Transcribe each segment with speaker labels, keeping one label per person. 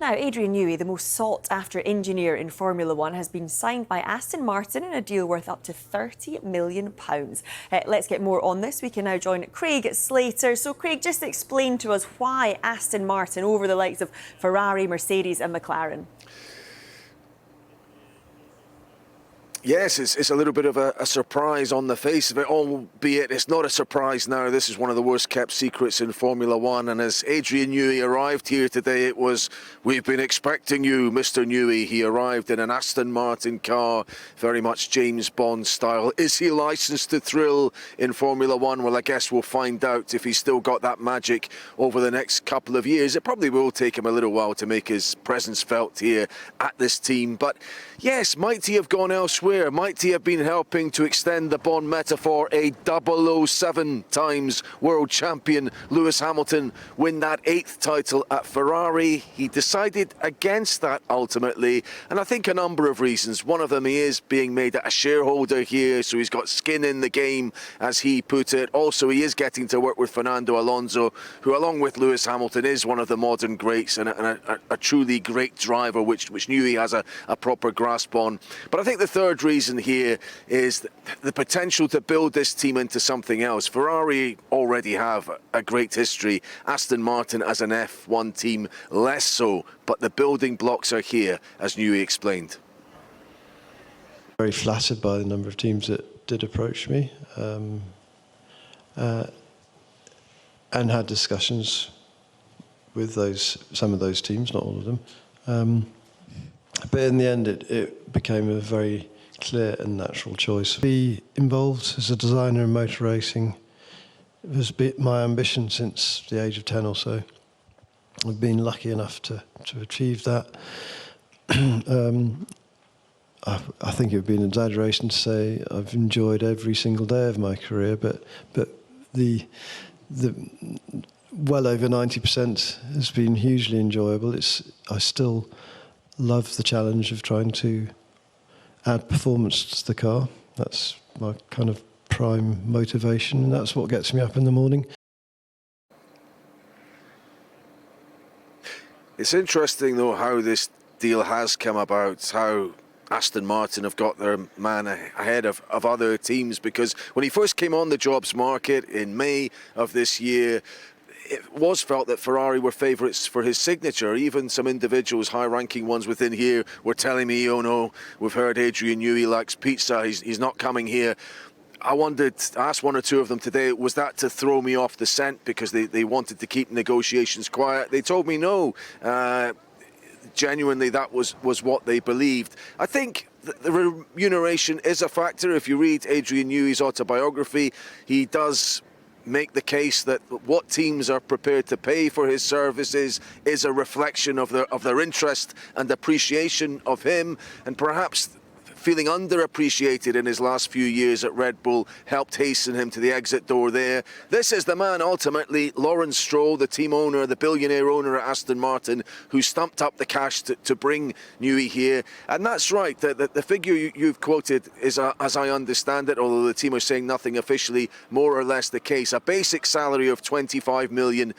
Speaker 1: Now, Adrian Newey, the most sought-after engineer in Formula One, has been signed by Aston Martin in a deal worth up to £30 million. Let's get more on this. We can now join Craig Slater. So, Craig, just explain to us why Aston Martin over the likes of Ferrari, Mercedes and McLaren.
Speaker 2: Yes, it's a little bit of a surprise on the face of it, albeit it's not a surprise now. This is one of the worst kept secrets in Formula One. And as Adrian Newey arrived here today, it was, "We've been expecting you, Mr. Newey." He arrived in an Aston Martin car, very much James Bond style. Is he licensed to thrill in Formula One? Well, I guess we'll find out if he's still got that magic over the next couple of years. It probably will take him a little while to make his presence felt here at this team. But yes, might he have gone elsewhere? Might he have been helping to extend the Bond metaphor? A 007 times world champion Lewis Hamilton win that 8th title at Ferrari. He decided against that ultimately, and I think a number of reasons. One of them, he is being made a shareholder here, so he's got skin in the game, as he put it. Also, he is getting to work with Fernando Alonso, who along with Lewis Hamilton is one of the modern greats and a truly great driver, which Newey has a proper grasp on. But I think the third reason here is the potential to build this team into something else. Ferrari already have a great history. Aston Martin as an F1 team, less so. But the building blocks are here, as Newey explained.
Speaker 3: Very flattered by the number of teams that did approach me, and had discussions with some of those teams, not all of them. But in the end, it became a very clear and natural choice. Be involved as a designer in motor racing has been my ambition since the age of 10 or so. I've been lucky enough to achieve that. I think it would be an exaggeration to say I've enjoyed every single day of my career, but the well over 90% has been hugely enjoyable. I still love the challenge of trying to add performance to the car. That's my kind of prime motivation, and that's what gets me up in the morning.
Speaker 2: It's interesting, though, how this deal has come about, how Aston Martin have got their man ahead of other teams, because when he first came on the jobs market in May of this year, it was felt that Ferrari were favourites for his signature. Even some individuals, high-ranking ones within here, were telling me, "Oh no, we've heard Adrian Newey likes pizza, he's not coming here." I asked one or two of them today, was that to throw me off the scent because they wanted to keep negotiations quiet? They told me no. Genuinely, that was what they believed. I think the remuneration is a factor. If you read Adrian Newey's autobiography, he does make the case that what teams are prepared to pay for his services is a reflection of their interest and appreciation of him, and perhaps feeling underappreciated in his last few years at Red Bull helped hasten him to the exit door there. This is the man, ultimately, Lawrence Stroll, the team owner, the billionaire owner at Aston Martin, who stumped up the cash to bring Newey here. And that's right, the figure you've quoted is, as I understand it, although the team are saying nothing officially, more or less the case. A basic salary of $25 million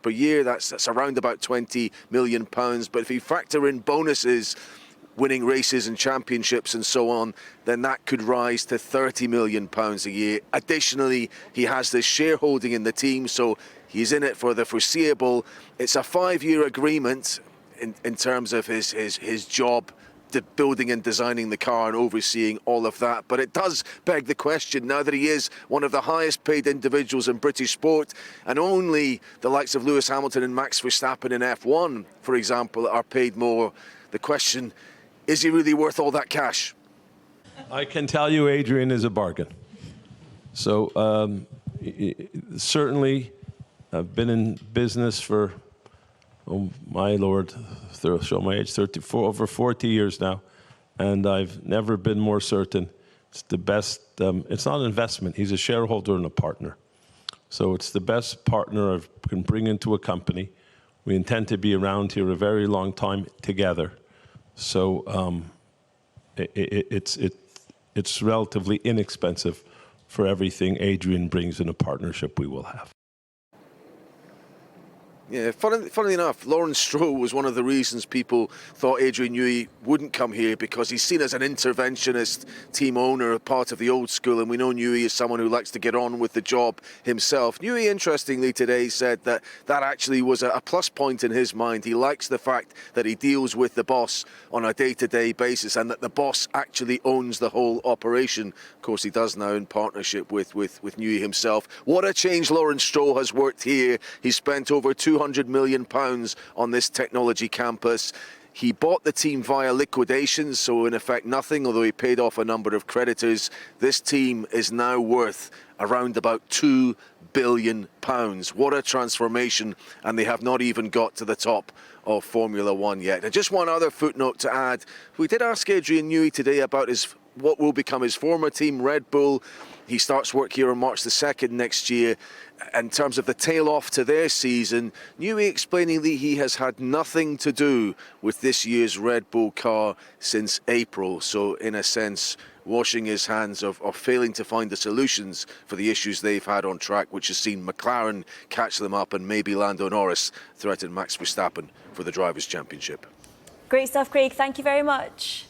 Speaker 2: per year, that's around about £20 million. But if you factor in bonuses, winning races and championships and so on, then that could rise to £30 million a year. Additionally, he has this shareholding in the team, so he's in it for the foreseeable. It's a 5-year agreement in terms of his job, building and designing the car and overseeing all of that. But it does beg the question, now that he is one of the highest paid individuals in British sport, and only the likes of Lewis Hamilton and Max Verstappen in F1, for example, are paid more, the question, is he really worth all that cash?
Speaker 4: I can tell you Adrian is a bargain. So certainly I've been in business for, oh my Lord, show my age, 34, over 40 years now, and I've never been more certain it's the best. It's not an investment. He's a shareholder and a partner. So it's the best partner I can bring into a company. We intend to be around here a very long time together. So it's relatively inexpensive for everything Adrian brings in a partnership we will have.
Speaker 2: Yeah, funnily enough, Lawrence Stroll was one of the reasons people thought Adrian Newey wouldn't come here, because he's seen as an interventionist team owner, part of the old school, and we know Newey is someone who likes to get on with the job himself. Newey, interestingly, today said that actually was a plus point in his mind. He likes the fact that he deals with the boss on a day-to-day basis and that the boss actually owns the whole operation. Of course, he does now in partnership with Newey himself. What a change Lawrence Stroll has worked here. He spent over £200 million on this technology campus. He bought the team via liquidation, so in effect nothing, although he paid off a number of creditors. This team is now worth around about £2 billion. What a transformation, and they have not even got to the top of Formula One yet. And just one other footnote to add. We did ask Adrian Newey today about what will become his former team, Red Bull. He starts work here on March the 2nd next year. In terms of the tail off to their season, Newey explaining that he has had nothing to do with this year's Red Bull car since April. So in a sense, washing his hands of failing to find the solutions for the issues they've had on track, which has seen McLaren catch them up and maybe Lando Norris threaten Max Verstappen for the Drivers' Championship.
Speaker 1: Great stuff, Craig. Thank you very much.